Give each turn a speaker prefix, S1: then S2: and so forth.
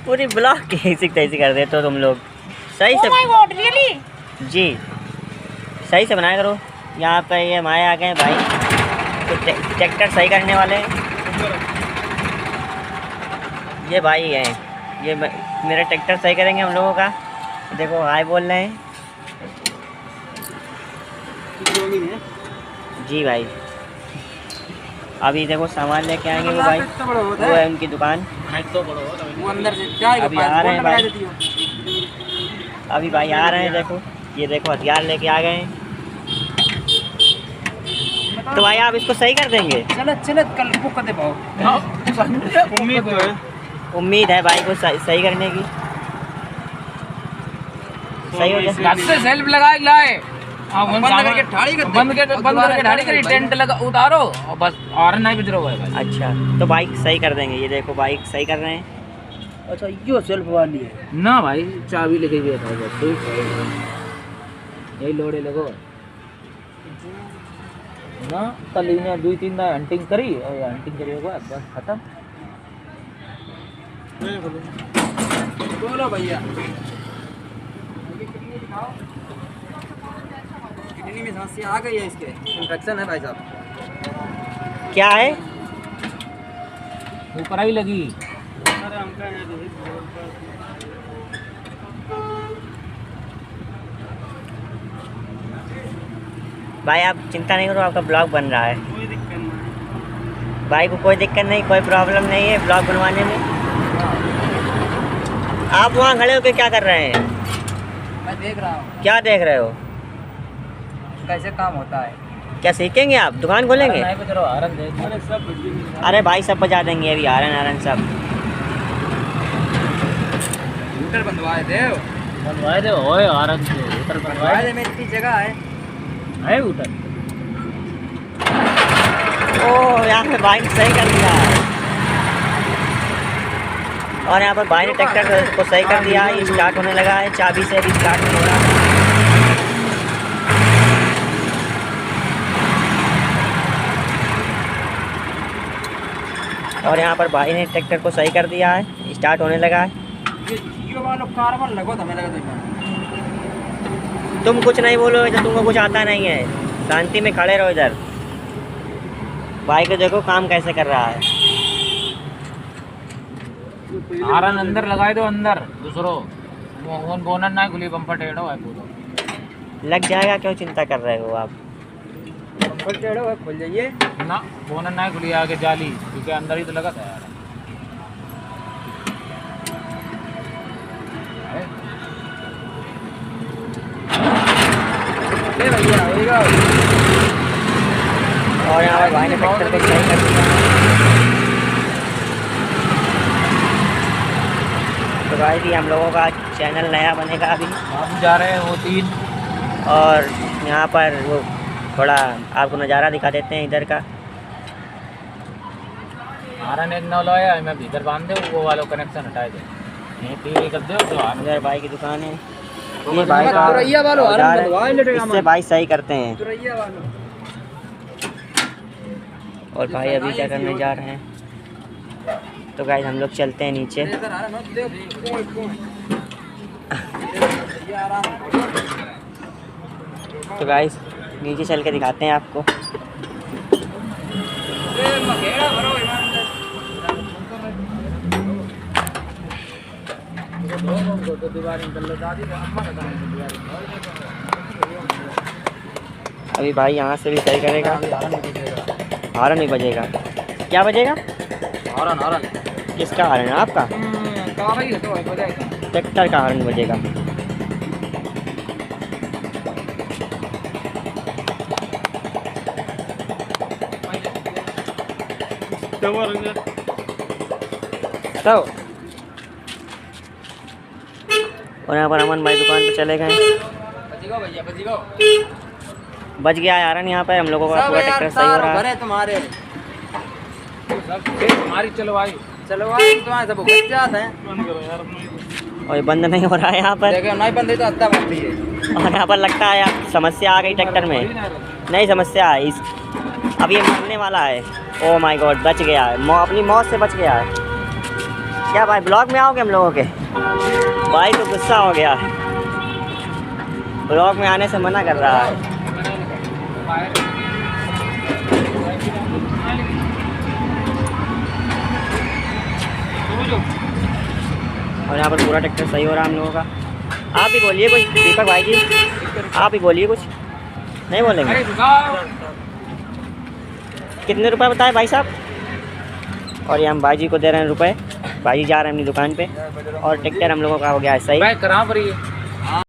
S1: पूरी ब्लॉक की ऐसी तैसी कर देते हो तुम लोग। सही से
S2: really?
S1: जी सही से बनाया करो। यहाँ पे ये हमारे आ गए भाई, तो ट्रैक्टर सही करने वाले हैं। ये भाई हैं, ये मेरा ट्रैक्टर सही करेंगे हम लोगों का। देखो हाय बोल रहे हैं जी भाई। अभी देखो सामान लेके आएंगे वो भाई, वो है उनकी दुकान। अभी आ रहे हैं भाई, अभी भाई आ रहे हैं। देखो ये देखो हथियार लेके आ गए हैं। तो भाई आप इसको सही कर देंगे?
S2: चलो चलो कल बुक कर दे पाओ।
S1: उम्मीद है भाई को सही करने की। सही हो जाए।
S3: से सेल्फ लगा लाए, बंद करके ढाड़ी करी, टेंट लगा उतारो और बस और नहीं बिजरो हुआ है भाई।
S1: अच्छा तो बाइक सही कर देंगे। ये देखो बाइक सही कर रहे हैं।
S2: अच्छा यो सेल्फ वाली है
S3: ना भाई, चाबी लेके गया था बस यही लोड़े लगो ना। कल इन्हें 2-3 दिन हंटिंग करी और हंटिंग करी होगा बस खत्म।
S2: बोलो भैया किडनी में समस्या आ गई है, इसके इन्फेक्शन है भाई साहब।
S1: क्या है?
S3: ऊपर ही लगी।
S1: भाई आप चिंता नहीं करो, आपका ब्लॉग बन रहा है। भाई को कोई दिक्कत नहीं, कोई प्रॉब्लम नहीं है ब्लॉग बनवाने में। आप वहाँ खड़े होकर क्या कर रहे हैं?
S2: मैं देख रहा हूँ
S1: क्या देख रहे हो?
S2: कैसे काम होता है।
S1: क्या सीखेंगे आप? दुकान खोलेंगे?
S3: सब
S1: अरे भाई सब बजा देंगे अभी, आरन आरन सब।
S2: स्कूटर बनवाए थे
S3: ओए आरन से उतर बनवाए
S2: में इतनी जगह है
S3: उतर।
S1: ओह यहाँ पे बाइक सही कर दिया है, और यहाँ पर भाई ने ट्रैक्टर को सही कर दिया है। ये स्टार्ट होने लगा है, चाबी से अभी स्टार्ट नहीं हो रहा है। और यहाँ पर भाई ने ट्रैक्टर को सही कर दिया है, स्टार्ट होने लगा है।
S2: ये वाला कार्बन लगो तो हमें लगा था।
S1: तुम कुछ नहीं बोलोगे तो तुमको कुछ आता नहीं है। शांति में खड़े रहो इधर। भाई को देखो काम कैसे कर रहा है।
S3: आरन अंदर लगाए दो, अंदर दूसरो बोनट ना खुली, बम्पर टेढ़ो है पूरा।
S1: लग जाएगा, क्यों चिंता कर रहे हो आप?
S2: बम्पर टेढ़ो है, खोल जाइए
S3: ना बोनट ना खुली, आगे जाली क्योंकि अंदर ही तो लगा था यार।
S2: भैया होएगा।
S1: और यहाँ पर भाई ने ट्रैक्टर को सही कर दिया। तो भाई भी हम लोगों का चैनल नया बनेगा अभी।
S3: बाबू जा रहे हैं वो 3।
S1: और यहाँ पर वो थोड़ा आपको नज़ारा दिखा देते हैं इधर का।
S3: आरन एक नौ लाया मैं भीतर बांध दे, वो वाला कनेक्शन हटाए दे, ये टीवी कर दो तो
S1: इधर भाई की दुकान है। ये भाई का औजार है, इससे भाई सही करते हैं। और भाई अभी क्या करने जा रहे हैं? तो गाइस हम लोग चलते हैं नीचे। तो गाइस नीचे चल के दिखाते हैं आपको। अभी भाई यहाँ से भी सही करेगा। हॉर्न नहीं बजेगा। क्या बजेगा?
S3: हॉर्न
S1: किसका हॉर्न है? आपका? ट्रैक्टर का हॉर्न बजेगा। तो और यहाँ पर अमन भाई दुकान पे चले गए। बच गया है हॉर्न यहाँ पे। हम लोगों का पूरा ट्रैक्टर सही हो रहा है।
S2: तुम्हारे
S3: हमारी चलो भाई
S2: तुम्हारे सब बच जाते हैं।
S1: और ये बंद नहीं हो रहा है यहाँ पर।
S2: देखो नहीं बंद तो हत्या बनती है।
S1: और यहाँ पर लगता है आप समस्या आ गई ट्रैक्टर में। नहीं समस्या है इस, अब ये मरने वाला है। ओह माय गॉड, बच गया है। अपनी मौत से बच गया है। क्या भाई ब्लॉग में आओगे हम लोगों के? भाई तो गुस्सा हो गया, ब्लॉग में आने से मना कर रहा है। और यहाँ पर पूरा ट्रैक्टर सही हो रहा है हम लोगों का। आप ही बोलिए कुछ दीपक भाई जी, आप ही बोलिए कुछ। नहीं बोलेंगे? कितने रुपए बताए भाई साहब? और ये हम भाई जी को दे रहे हैं रुपए। भाई जी जा रहे हैं अपनी दुकान पे और ट्रैक्टर हम लोगों का हो गया है सही।
S3: भाई कहाँ पर ये